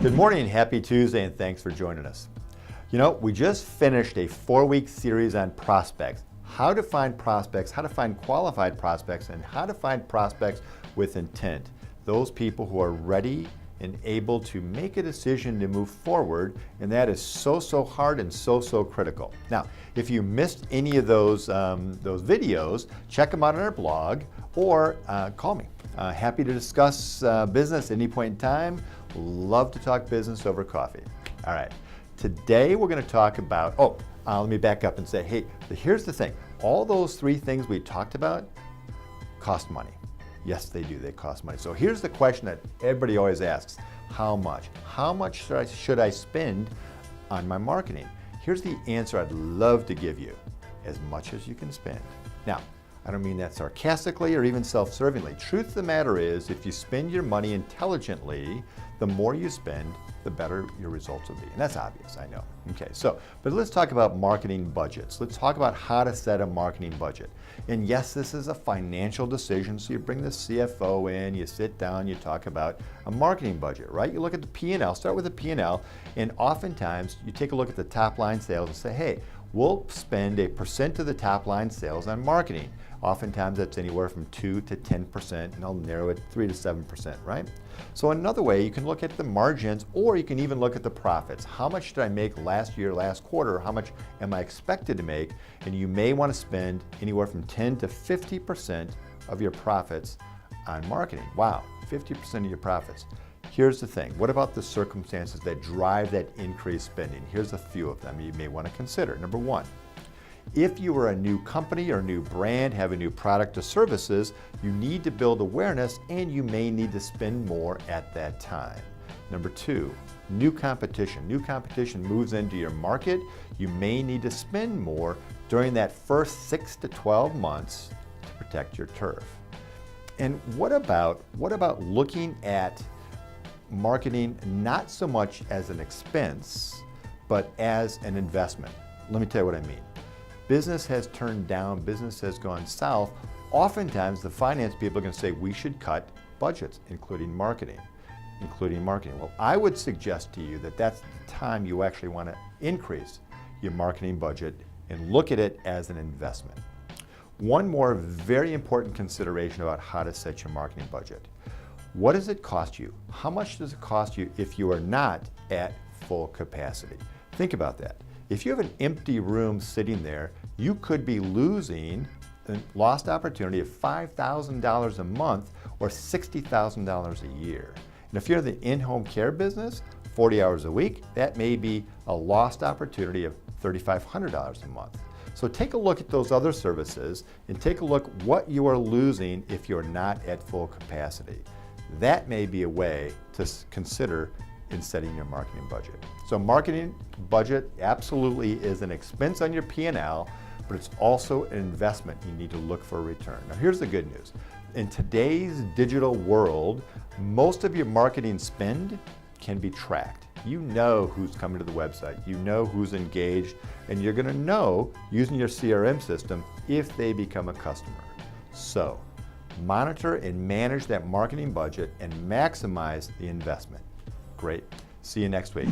Good morning, happy Tuesday, and thanks for joining us. You know, we just finished a 4-week series on prospects. How to find prospects, how to find qualified prospects, and how to find prospects with intent. Those people who are ready and able to make a decision to move forward, and that is so hard and so critical. Now, if you missed any of those videos, check them out on our blog or call me. Happy to discuss business at any point in time. Love to talk business over coffee. All right, today we're going to talk about, let me back up and say, hey, here's the thing. All those 3 things we talked about cost money. Yes, they do, they cost money. So here's the question that everybody always asks, how much? How much should I spend on my marketing? Here's the answer I'd love to give you, as much as you can spend. Now, I don't mean that sarcastically or even self-servingly. Truth of the matter is, if you spend your money intelligently, the more you spend, the better your results will be. And that's obvious, I know. Okay, but let's talk about marketing budgets. Let's talk about how to set a marketing budget. And yes, this is a financial decision, so you bring the CFO in, you sit down, you talk about a marketing budget, right? You look at the P&L, start with the P&L, and oftentimes you take a look at the top line sales and say, hey, we'll spend a % of the top line sales on marketing. Oftentimes that's anywhere from 2 to 10%, and I'll narrow it 3 to 7%, right? So another way, you can look at the margins, or you can even look at the profits. How much did I make last year, last quarter? How much am I expected to make? And you may want to spend anywhere from 10 to 50% of your profits on marketing. Wow, 50% of your profits. Here's the thing, what about the circumstances that drive that increased spending? Here's a few of them you may want to consider. Number 1, if you are a new company or a new brand, have a new product or services, you need to build awareness and you may need to spend more at that time. Number 2, new competition. New competition moves into your market. You may need to spend more during that first 6 to 12 months to protect your turf. And what about looking at marketing not so much as an expense, but as an investment? Let me tell you what I mean. Business has turned down, business has gone south. Oftentimes the finance people are going to say we should cut budgets, including marketing. Well, I would suggest to you that that's the time you actually want to increase your marketing budget and look at it as an investment. One more very important consideration about how to set your marketing budget. What does it cost you? How much does it cost you if you are not at full capacity? Think about that. If you have an empty room sitting there, you could be losing a lost opportunity of $5,000 a month or $60,000 a year. And if you're in the in-home care business, 40 hours a week, that may be a lost opportunity of $3,500 a month. So take a look at those other services and take a look what you are losing if you're not at full capacity. That may be a way to consider in setting your marketing budget. So marketing budget absolutely is an expense on your P&L, but it's also an investment. You need to look for a return. Now here's the good news. In today's digital world, most of your marketing spend can be tracked. You know who's coming to the website, you know who's engaged, and you're gonna know using your CRM system if they become a customer. So monitor and manage that marketing budget and maximize the investment. Great. See you next week.